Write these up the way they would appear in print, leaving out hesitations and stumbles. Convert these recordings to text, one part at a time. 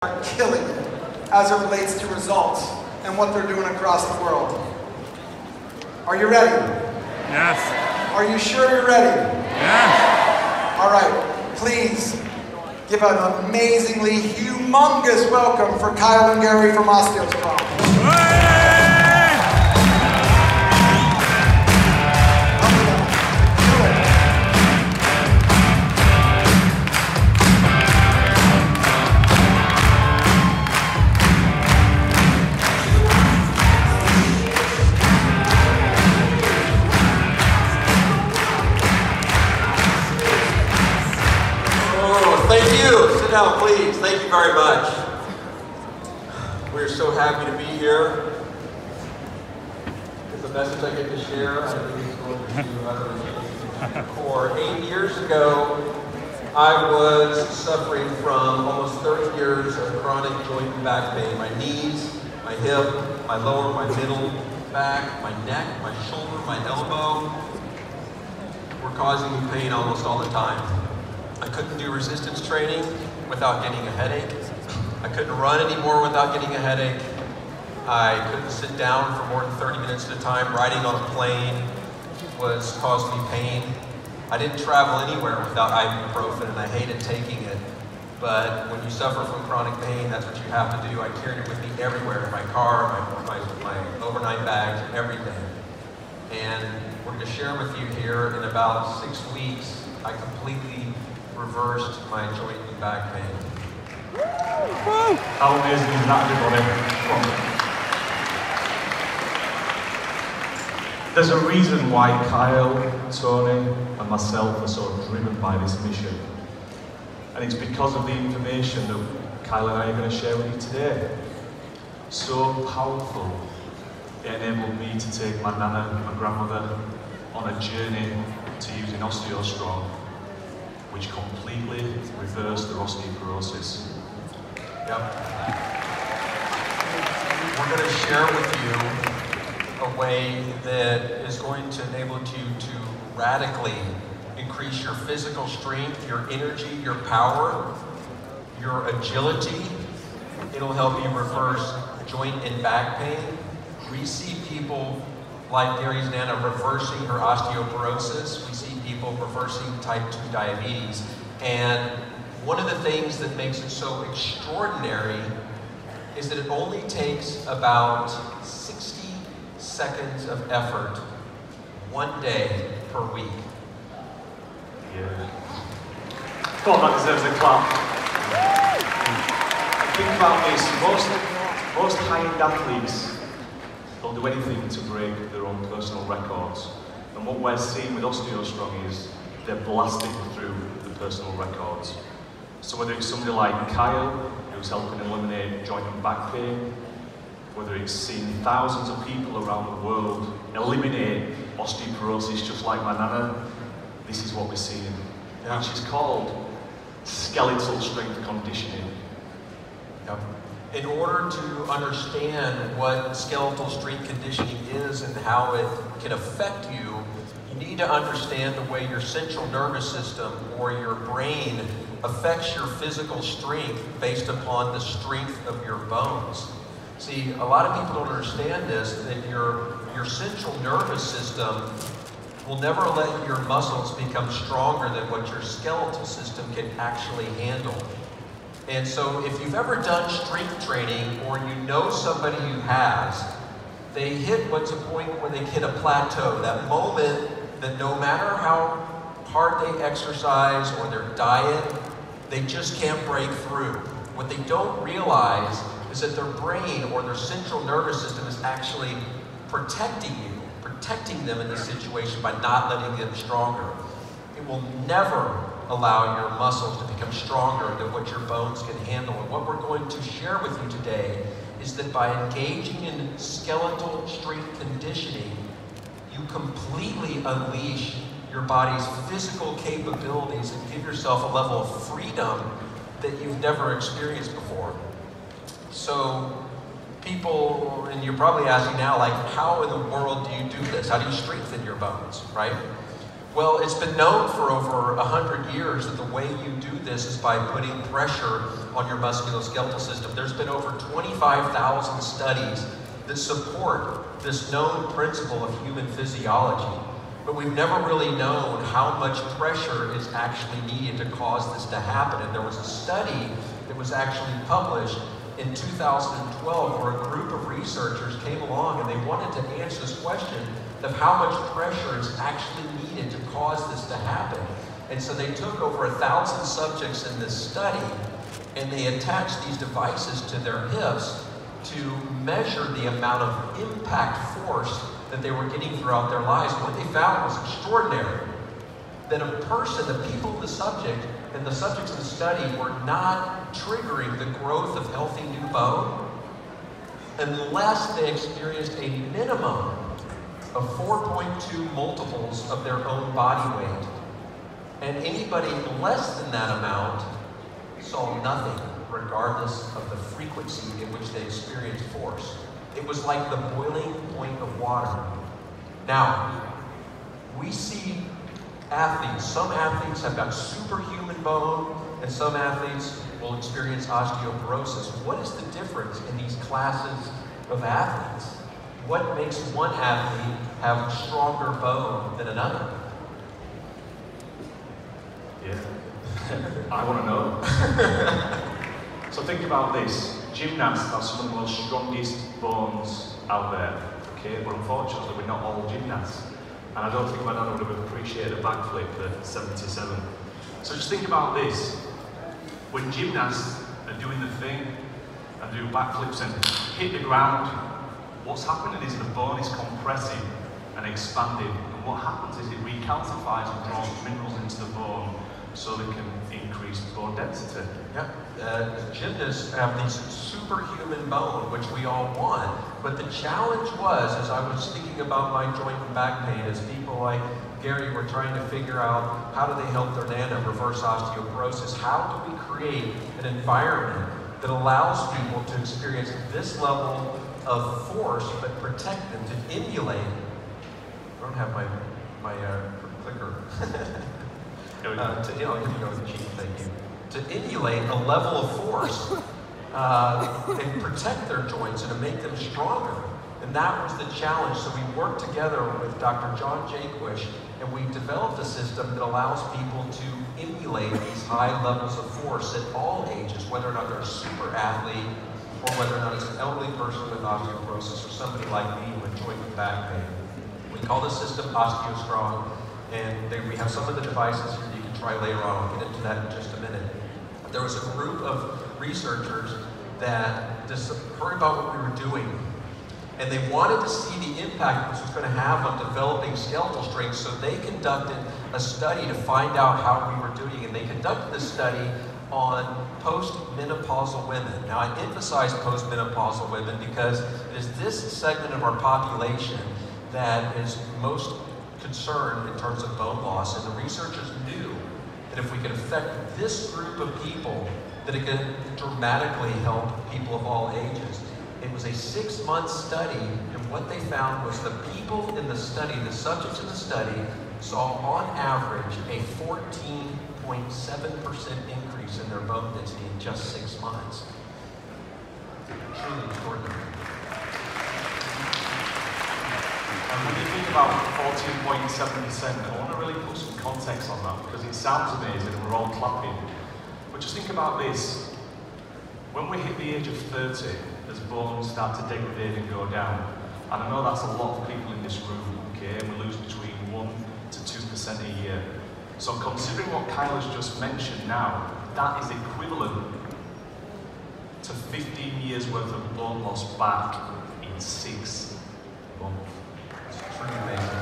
are killing it as it relates to results and what they're doing across the world. Are you ready? Yes. Are you sure you're ready? Yes. All right, please give an amazingly humongous welcome for Kyle and Gary from OsteoStrong. Thank you. Sit down, please. Thank you very much. We're so happy to be here. It's a message I get to share. I think it's going to do utterly core. 8 years ago, I was suffering from almost 30 years of chronic joint and back pain. My knees, my hip, my lower, my middle back, my neck, my shoulder, my elbow were causing me pain almost all the time. I couldn't do resistance training without getting a headache. I couldn't run anymore without getting a headache. I couldn't sit down for more than 30 minutes at a time. Riding on a plane was causing me pain. I didn't travel anywhere without ibuprofen, and I hated taking it. But when you suffer from chronic pain, that's what you have to do. I carried it with me everywhere, in my car, my overnight bags, everything. And we're going to share with you here in about 6 weeks, I completely reversed my joint and back pain. How amazing is that, everybody? There's a reason why Kyle, Tony, and myself are so driven by this mission. And it's because of the information that Kyle and I are going to share with you today. So powerful, it enabled me to take my nana and my grandmother on a journey to using OsteoStrong, which completely reversed their osteoporosis. Yep. We're going to share with you a way that is going to enable you to radically increase your physical strength, your energy, your power, your agility. It'll help you reverse joint and back pain. We see people like Gary's Nana reversing her osteoporosis. We see people reversing type 2 diabetes. And one of the things that makes it so extraordinary is that it only takes about 60 seconds of effort 1 day per week. Yeah. Thought that deserves a clap. Think about this, most high-end athletes, they'll do anything to break their own personal records. And what we're seeing with OsteoStrong is they're blasting through the personal records. So whether it's somebody like Kyle, who's helping eliminate joint and back pain, whether it's seeing thousands of people around the world eliminate osteoporosis just like my nana, this is what we're seeing, which is called skeletal strength conditioning. Yep. In order to understand what skeletal strength conditioning is and how it can affect you, you need to understand the way your central nervous system or your brain affects your physical strength based upon the strength of your bones. See, a lot of people don't understand this, that your central nervous system will never let your muscles become stronger than what your skeletal system can actually handle. And so if you've ever done strength training or you know somebody who has, they hit what's a point where they hit a plateau, that moment that no matter how hard they exercise or their diet, they just can't break through. What they don't realize is that their brain or their central nervous system is actually protecting them in this situation by not letting them stronger. It will never allow your muscles to become stronger than what your bones can handle. And what we're going to share with you today is that by engaging in skeletal strength conditioning, you completely unleash your body's physical capabilities and give yourself a level of freedom that you've never experienced before. So people, and you're probably asking now, like, how in the world do you do this? How do you strengthen your bones, right? Well, it's been known for over 100 years that the way you do this is by putting pressure on your musculoskeletal system. There's been over 25,000 studies that support this known principle of human physiology. But we've never really known how much pressure is actually needed to cause this to happen. And there was a study that was actually published in 2012 where a group of researchers came along and they wanted to answer this question of how much pressure is actually needed to cause this to happen. And so they took over 1,000 subjects in this study and they attached these devices to their hips to measure the amount of impact force that they were getting throughout their lives. And what they found was extraordinary. That a person, the people, the subject, and the subjects in the study were not triggering the growth of healthy new bone unless they experienced a minimum of 4.2 multiples of their own body weight. And anybody less than that amount saw nothing, regardless of the frequency in which they experienced force. It was like the boiling point of water. Now, we see athletes. Some athletes have got superhuman bone, and some athletes will experience osteoporosis. What is the difference in these classes of athletes? What makes one athlete have stronger bone than another? Yeah, I want to know. So think about this. Gymnasts have some of the most strongest bones out there, okay? But unfortunately, we're not all gymnasts. And I don't think my dad would have appreciated a backflip at 77. So just think about this. When gymnasts are doing the thing and do backflips and hit the ground, what's happening is the bone is compressing and expanding. And what happens is it recalcifies and draws minerals into the bone so they can increase bone density. Yep. Gymnasts have these superhuman bone, which we all want. But the challenge was, as I was thinking about my joint and back pain, as people like Gary were trying to figure out how do they help their nana reverse osteoporosis, how do we create an environment that allows people to experience this level of force but protect them, to emulate. I don't have my clicker. I'll give you a cheat, thank you. To emulate a level of force and protect their joints and to make them stronger. And that was the challenge. So we worked together with Dr. John Jaquish, and we developed a system that allows people to emulate these high levels of force at all ages, whether or not they're a super athlete or whether or not it's an elderly person with osteoporosis or somebody like me with joint and back pain. We call this system OsteoStrong, and we have some of the devices here that you can try later on. I'll get into that in just a minute. There was a group of researchers that just heard about what we were doing, and they wanted to see the impact this was going to have on developing skeletal strength, so they conducted a study to find out how we were doing, and they conducted this study on post-menopausal women. Now, I emphasize post-menopausal women because it is this segment of our population that is most concerned in terms of bone loss, and the researchers knew that if we could affect this group of people, that it could dramatically help people of all ages. It was a 6-month study, and what they found was the people in the study, the subjects in the study, saw on average a 14.7% increase in their bone density in just 6 months. Truly extraordinary. And when you think about 14.7%, I want to really put some context on that because it sounds amazing and we're all clapping. But just think about this. When we hit the age of 30, as bones start to degrade and go down, and I know that's a lot of people in this room, okay, and we lose between 1 to 2% a year. So considering what Kyle has just mentioned now, that is equivalent to 15 years worth of bone loss back in 6 months. It's pretty amazing.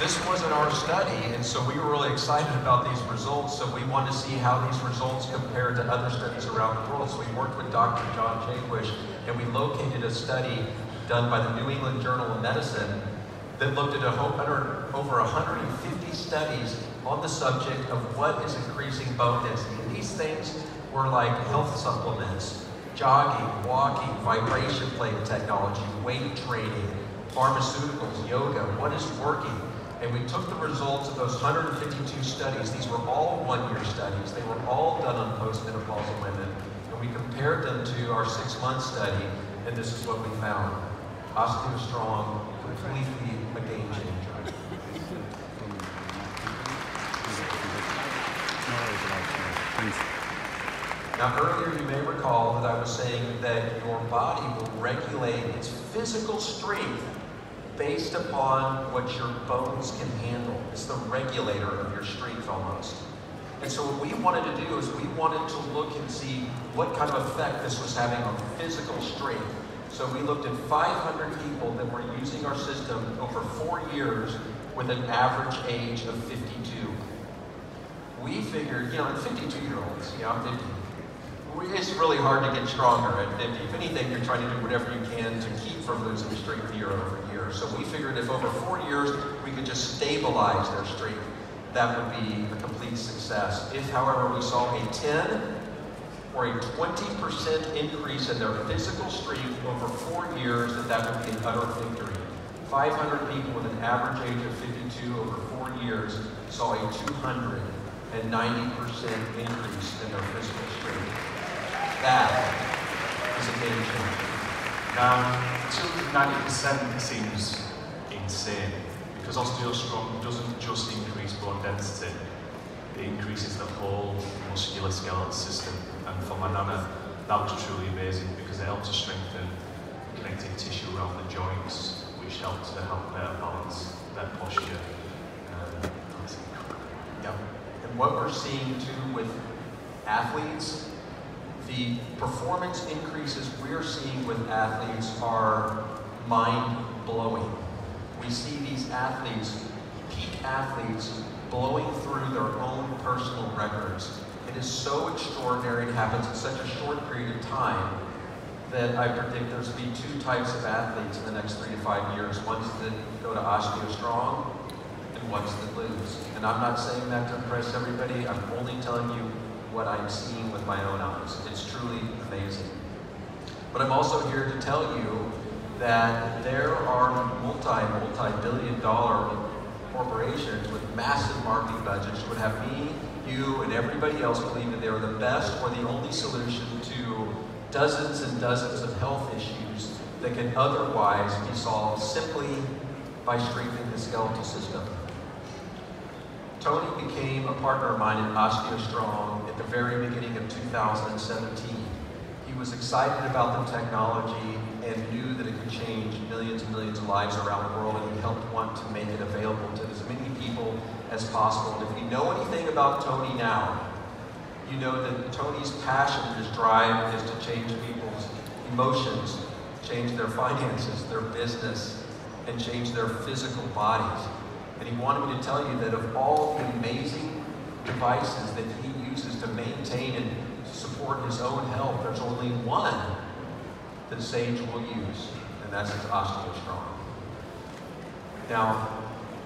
This wasn't our study, and so we were really excited about these results, so we wanted to see how these results compared to other studies around the world. So we worked with Dr. John Jaquish, and we located a study done by the New England Journal of Medicine that looked at over 150 studies on the subject of what is increasing bone density. And these things were like health supplements, jogging, walking, vibration plate technology, weight training, pharmaceuticals, yoga, what is working? And we took the results of those 152 studies. These were all one-year studies. They were all done on postmenopausal women. And we compared them to our 6-month study, and this is what we found. OsteoStrong, completely a game changer. Now earlier you may recall that I was saying that your body will regulate its physical strength based upon what your bones can handle. It's the regulator of your strength almost. And so what we wanted to do is we wanted to look and see what kind of effect this was having on physical strength. So we looked at 500 people that were using our system over 4 years with an average age of 52. We figured, you know, and 52-year-olds, I'm 50. It's really hard to get stronger at 50. If anything, you're trying to do whatever you can to keep from losing strength year over year. So we figured if over 4 years we could just stabilize their strength, that would be a complete success. If, however, we saw a 10 or a 20% increase in their physical strength over 4 years, that would be an utter victory. 500 people with an average age of 52 over 4 years saw a 290% increase in their physical strength. That is a game changer. Now, 290% seems insane because OsteoStrong doesn't just increase bone density, it increases the whole musculoskeletal system. And for my nana, that was truly amazing because it helped to strengthen connective tissue around the joints, which helped to help their balance, their posture. That's incredible. Yep. And what we're seeing too with athletes, the performance increases we're seeing with athletes are mind-blowing. We see these athletes, peak athletes, blowing through their own personal records. It is so extraordinary. It happens in such a short period of time that I predict there's going to be 2 types of athletes in the next 3 to 5 years. Ones that go to OsteoStrong and ones that lose. And I'm not saying that to impress everybody. I'm only telling you what I'm seeing with my own eyes. It's truly amazing. But I'm also here to tell you that there are multi-billion-dollar corporations with massive marketing budgets who would have me, you, and everybody else believe that they are the best or the only solution to dozens and dozens of health issues that can otherwise be solved simply by strengthening the skeletal system. Tony became a partner of mine in OsteoStrong at the very beginning of 2017. He was excited about the technology and knew that it could change millions and millions of lives around the world, and he helped want to make it available to as many people as possible. And if you know anything about Tony now, you know that Tony's passion, his drive, is to change people's emotions, change their finances, their business, and change their physical bodies. And he wanted me to tell you that of all the amazing devices that he uses to maintain and support his own health, there's only one that Sage will use, and that's his OsteoStrong. Now,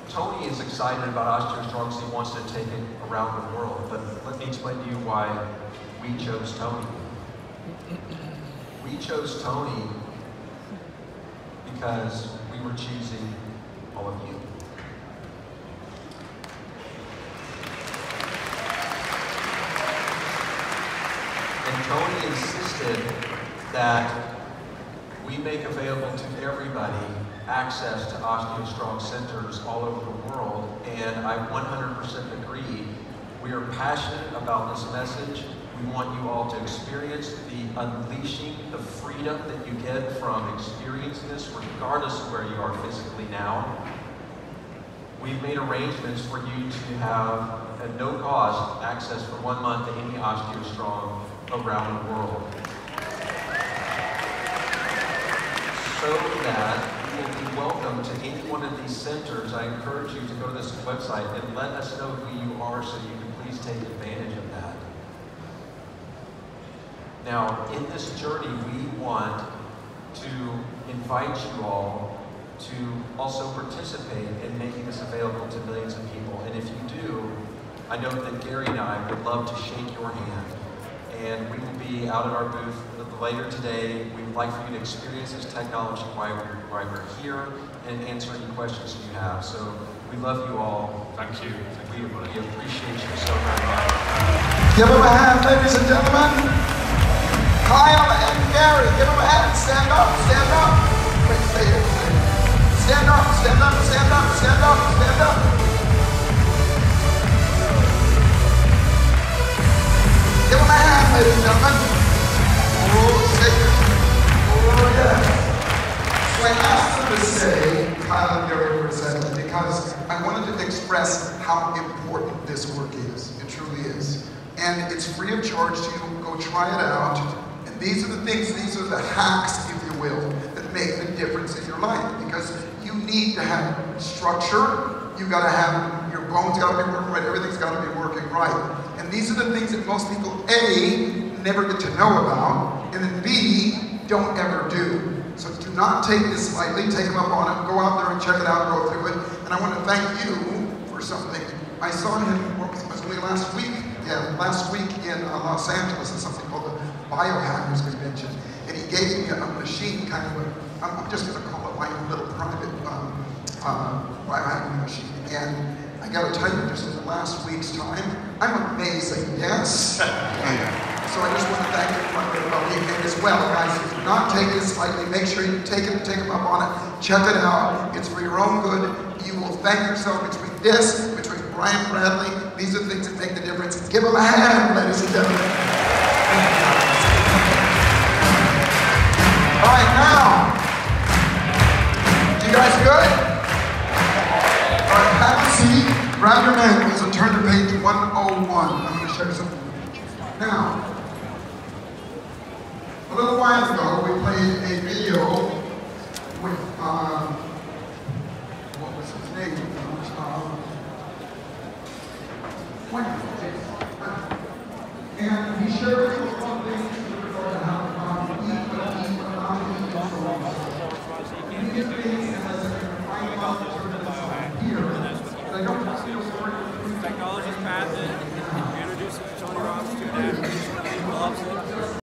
Tony is excited about OsteoStrong because he wants to take it around the world, but let me explain to you why we chose Tony. We chose Tony because we were choosing all of you. And Tony insisted that we make available to everybody access to OsteoStrong centers all over the world, and I 100% agree. We are passionate about this message. We want you all to experience the unleashing, the freedom that you get from experiencing this, regardless of where you are physically now. We've made arrangements for you to have, at no cost, access for 1 month to any OsteoStrong around the world. So that you will be welcome to any one of these centers. I encourage you to go to this website and let us know who you are so you can please take advantage of that. Now, in this journey, we want to invite you all to also participate in making this available to millions of people. And if you do, I know that Gary and I would love to shake your hand and we will be out at our booth later today. We would like for you to experience this technology while we're here and answer any questions you have. So we love you all. Thank you. We appreciate you so very much. Give them a hand, ladies and gentlemen. Kyle and Gary, give them a hand. Stand up, stand up. Wait, stay here. Stand up, stand up, stand up, stand up, stand up. Give them a hand, ladies and gentlemen. Oh, shakers. Oh, yeah. So I asked them to say, Kyle and Gary, for a second, because I wanted to express how important this work is. It truly is. And it's free of charge to you. Go try it out. And these are the things, these are the hacks, if you will, that make the difference in your life. Because you need to have structure. You got to have, your bones got to be working right. Everything's got to be working right. And these are the things that most people, A, never get to know about, and then B, don't ever do. So do not take this lightly, take them up on it, go out there and check it out, go through it. And I want to thank you for something. I saw him, what was it, last week? Yeah, last week in Los Angeles at something called the Biohackers Convention. And he gave me a machine, kind of a, I'm just going to call it my little private biohacking machine. And I got to tell you, just in the last week's time, I'm amazing, yes? So I just want to thank you about being here as well, guys. Do not take this lightly. Make sure you take them up on it. Check it out. It's for your own good. You will thank yourself between this, between Brian Bradley. These are the things that make the difference. Give them a hand, ladies and gentlemen. All right, now, you guys good? All right, have a seat. Grab your manuals and turn to page 101. I'm going to show you something. Now, a little while ago, we played a video with, what was his name? And he shared with